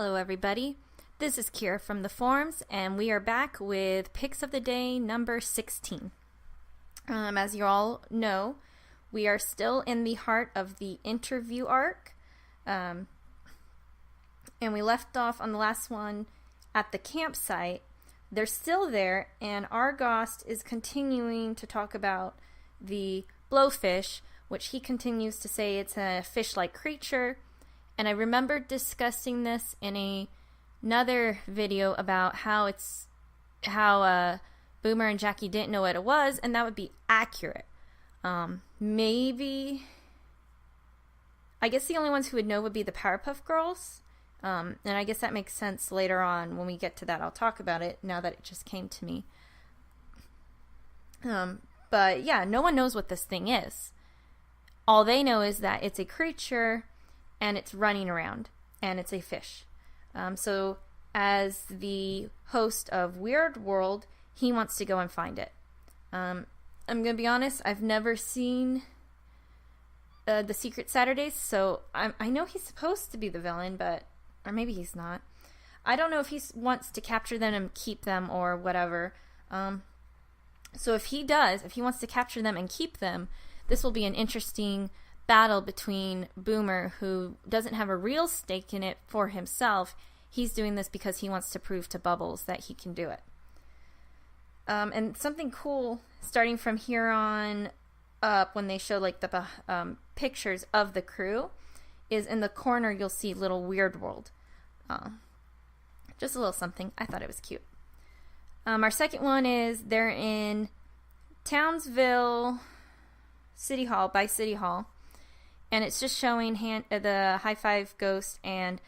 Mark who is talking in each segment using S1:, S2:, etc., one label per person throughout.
S1: Hello everybody, this is Kira from the forums, and we are back with Pics of the Day number 16. As you all know, we are still in the heart of the interview arc, and we left off on the last one at the campsite. They're still there, and Argost is continuing to talk about the blowfish, which he continues to say it's a fish-like creature. And I remember discussing this in another video about how Boomer and Jackie didn't know what it was, and that would be accurate. Maybe, I guess the only ones who would know would be the Powerpuff Girls, and I guess that makes sense later on when we get to that. I'll talk about it now that it just came to me. But yeah, no one knows what this thing is. All they know is that it's a creature and it's running around, and it's a fish. So as the host of Weird World, he wants to go and find it. I'm going to be honest, I've never seen the Secret Saturdays, so I know he's supposed to be the villain, or maybe he's not. I don't know if he wants to capture them and keep them or whatever. So if he wants to capture them and keep them, this will be an interesting battle between Boomer, who doesn't have a real stake in it for himself. He's doing this because he wants to prove to Bubbles that he can do it. And something cool, starting from here on up, when they show like the pictures of the crew, is in the corner you'll see little Weird World. Just a little something. I thought it was cute. Our second one is they're in Townsville City Hall, by City Hall. And it's just showing the High Five Ghost and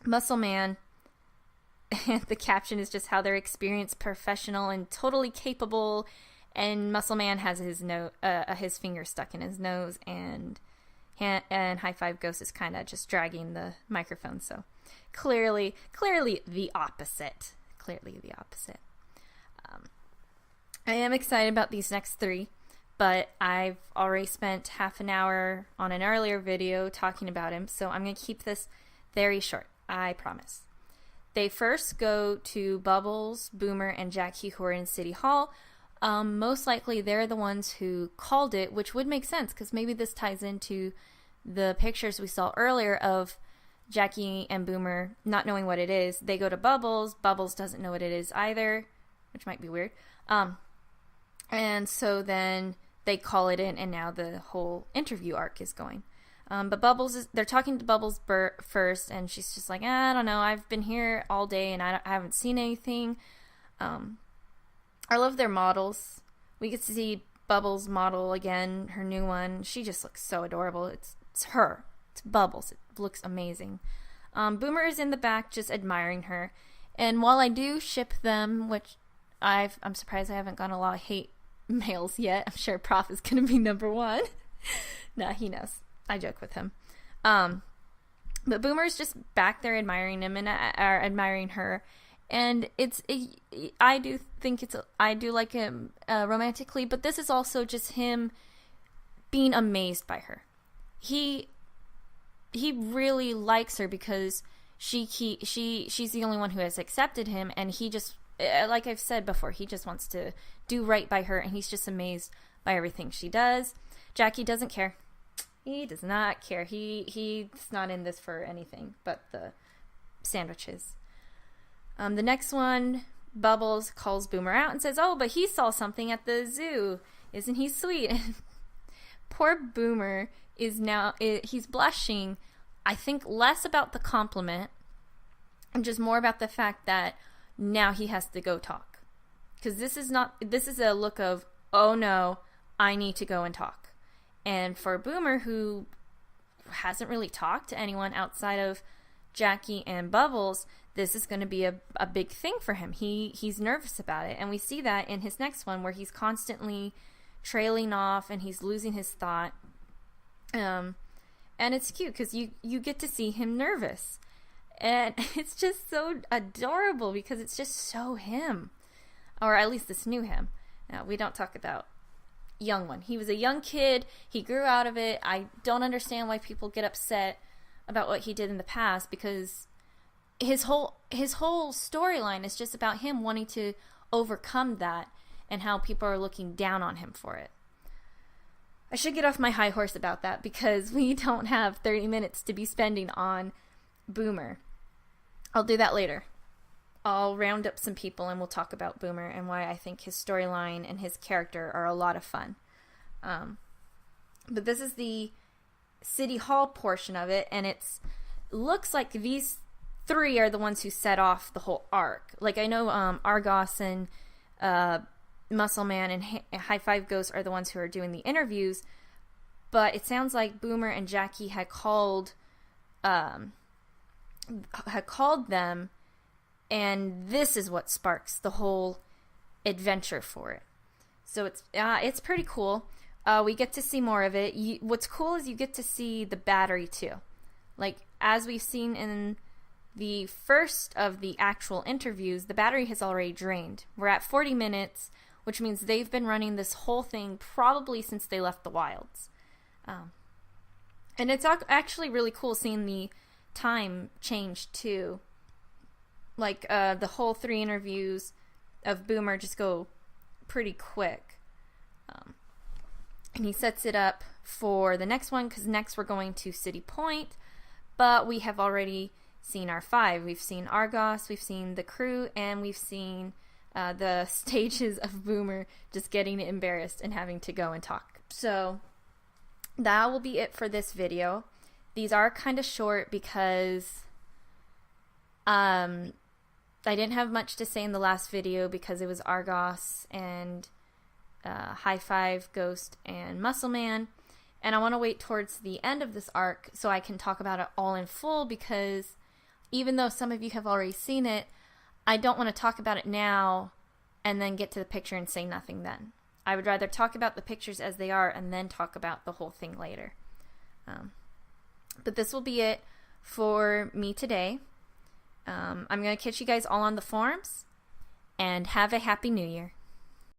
S1: Muscle Man. And the caption is just how they're experienced, professional, and totally capable. And Muscle Man has his finger stuck in his nose, and High Five Ghost is kind of just dragging the microphone. So clearly the opposite. Clearly the opposite. I am excited about these next three. But I've already spent half an hour on an earlier video talking about him, so I'm going to keep this very short, I promise. They first go to Bubbles, Boomer, and Jackie, who are in City Hall. Most likely they're the ones who called it, which would make sense, because maybe this ties into the pictures we saw earlier of Jackie and Boomer not knowing what it is. They go to Bubbles. Bubbles doesn't know what it is either, which might be weird. And so then they call it in, and now the whole interview arc is going. But they're talking to Bubbles first, and she's just like, I don't know, I've been here all day, and I haven't seen anything. I love their models. We get to see Bubbles' model again, her new one. She just looks so adorable. It's her. It's Bubbles. It looks amazing. Boomer is in the back just admiring her. And while I do ship them, which I'm surprised I haven't gotten a lot of hate mails yet. I'm sure Prof is going to be number one. Nah, he knows. I joke with him. But Boomer's just back there admiring him and admiring her. And I do like him romantically, but this is also just him being amazed by her. He really likes her because she's the only one who has accepted him, and he just, like I've said before, he just wants to do right by her, and he's just amazed by everything she does. Jackie doesn't care. He does not care. He's not in this for anything but the sandwiches. The next one, Bubbles calls Boomer out and says, oh, but he saw something at the zoo. Isn't he sweet? Poor Boomer he's blushing, I think less about the compliment and just more about the fact that now he has to go talk. Because this is a look of, oh no, I need to go and talk. And for Boomer, who hasn't really talked to anyone outside of Jackie and Bubbles, this is going to be a big thing for him. He's nervous about it. And we see that in his next one, where he's constantly trailing off and he's losing his thought. And it's cute because you get to see him nervous. And it's just so adorable because it's just so him. Or at least this new him. Now, we don't talk about young one. He was a young kid. He grew out of it. I don't understand why people get upset about what he did in the past, because his whole storyline is just about him wanting to overcome that and how people are looking down on him for it. I should get off my high horse about that because we don't have 30 minutes to be spending on Boomer. I'll do that later. I'll round up some people and we'll talk about Boomer and why I think his storyline and his character are a lot of fun. But this is the City Hall portion of it, and it looks like these three are the ones who set off the whole arc. Like, I know Argos and Muscle Man and High Five Ghost are the ones who are doing the interviews, but it sounds like Boomer and Jackie had called them, and this is what sparks the whole adventure for it. So it's pretty cool. We get to see more of it. What's cool is you get to see the battery too. Like, as we've seen in the first of the actual interviews, the battery has already drained. We're at 40 minutes, which means they've been running this whole thing probably since they left the wilds. And it's actually really cool seeing the time change too. Like, the whole 3 interviews of Boomer just go pretty quick. And he sets it up for the next one, because next we're going to City Point, but we have already seen our 5. We've seen Argos, we've seen the crew, and we've seen the stages of Boomer just getting embarrassed and having to go and talk. So that will be it for this video. These are kind of short because I didn't have much to say in the last video because it was Argos and High Five Ghost and Muscle Man, and I want to wait towards the end of this arc so I can talk about it all in full, because even though some of you have already seen it, I don't want to talk about it now and then get to the picture and say nothing then. I would rather talk about the pictures as they are and then talk about the whole thing later. But this will be it for me today. I'm going to catch you guys all on the forums, and have a Happy New Year.